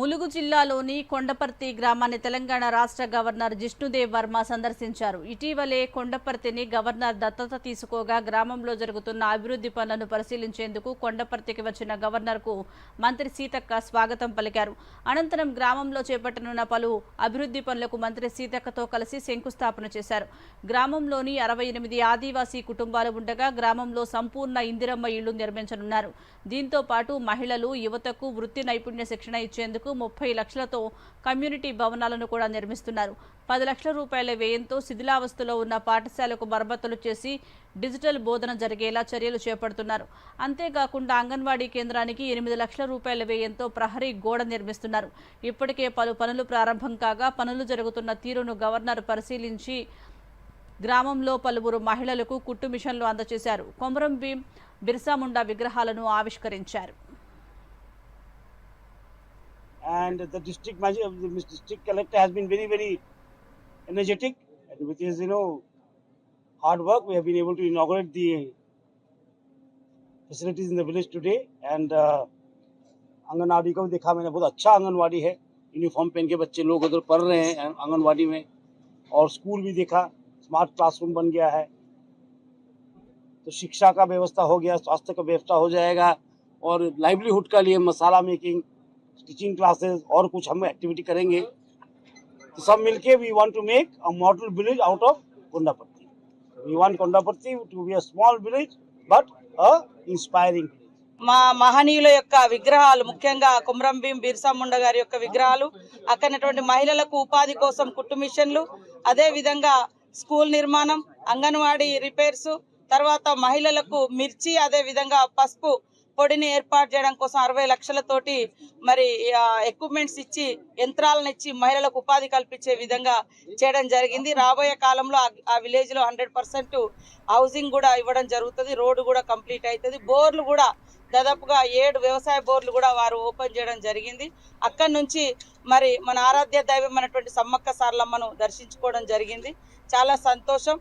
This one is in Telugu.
ములుగు జిల్లాలోని కొండపర్తి గ్రామాన్ని తెలంగాణ రాష్ట్ర గవర్నర్ జిష్ణుదేవ్ వర్మ సందర్శించారు. ఇటీవలే కొండపర్తిని గవర్నర్ దత్తత తీసుకోగా గ్రామంలో జరుగుతున్న అభివృద్ధి పనులను పరిశీలించేందుకు కొండపర్తికి వచ్చిన గవర్నర్కు మంత్రి సీతక్క స్వాగతం పలికారు. అనంతరం గ్రామంలో చేపట్టనున్న పలు అభివృద్ధి పనులకు మంత్రి సీతక్కతో కలిసి శంకుస్థాపన చేశారు. గ్రామంలోని 68 ఆదివాసీ కుటుంబాలు ఉండగా గ్రామంలో సంపూర్ణ ఇందిరమ్మ ఇళ్లు నిర్మించనున్నారు. దీంతో పాటు మహిళలు, యువతకు వృత్తి నైపుణ్య శిక్షణ ఇచ్చేందుకు 30 లక్షలతో కమ్యూనిటీ భవనాలను కూడా నిర్మిస్తున్నారు. 10 లక్షల రూపాయల వ్యయంతో శిథిలావస్థలో ఉన్న పాఠశాలకు మరమ్మతులు చేసి డిజిటల్ బోధన జరిగేలా చర్యలు చేపడుతున్నారు. అంతేకాకుండా అంగన్వాడీ కేంద్రానికి 8 లక్షల రూపాయల వ్యయంతో ప్రహరీ గోడ నిర్మిస్తున్నారు. ఇప్పటికే పలు పనులు ప్రారంభం కాగా పనులు జరుగుతున్న తీరును గవర్నర్ పరిశీలించి గ్రామంలో పలువురు మహిళలకు కుట్టు మిషన్లు అందజేశారు. కొమరం భీం, బిర్సా ముండా విగ్రహాలను ఆవిష్కరించారు. And the district collector has been very energetic, and with his hard work we have been able to inaugurate the facilities in the village today. And anganwadi को भी देखा मैंने, बहुत अच्छा आंगनवाड़ी है, यूनिफॉर्म पहन के बच्चे लोग उधर पढ़ रहे हैं आंगनवाड़ी में, और स्कूल भी देखा, स्मार्ट क्लासरूम बन गया है, तो शिक्षा का व्यवस्था हो गया, स्वास्थ्य का व्यवस्था हो जाएगा, और लाइवलीहुड का लिए मसाला मेकिंग, टीचिंग क्लासेस और कुछ हम एक्टिविटी करेंगे. तो सब मिलके we want to make a model village out of Kondapatti. We want Kondapatti to be a small village but a inspiring. మా మహనీయుల యొక్క విగ్రహాలు, ముఖ్యంగా కొమరం భీం, బిర్సా ముండా గారి యొక్క విగ్రహాలు, అక్కడటువంటి మహిళలకు ఉపాధి కోసం కుట్టు మిషన్లు, అదే విధంగా స్కూల్ నిర్మాణం, అంగన్వాడీ రిపేర్స్, తర్వాత మహిళలకు మిర్చి, అదే విధంగా పసుపు పొడిని ఏర్పాటు చేయడం కోసం 60 లక్షలతోటి మరి ఎక్విప్మెంట్స్ ఇచ్చి, యంత్రాలను ఇచ్చి మహిళలకు ఉపాధి కల్పించే విధంగా చేయడం జరిగింది. రాబోయే కాలంలో ఆ విలేజ్ లో 100% హౌసింగ్ కూడా ఇవ్వడం జరుగుతుంది. రోడ్డు కూడా కంప్లీట్ అవుతుంది. బోర్లు కూడా దాదాపుగా 7 వ్యవసాయ బోర్లు కూడా వారు ఓపెన్ చేయడం జరిగింది. అక్కడి నుంచి మరి మన ఆరాధ్య దైవం అనేటువంటి సమ్మక్క సారలమ్మను దర్శించుకోవడం జరిగింది. చాలా సంతోషం.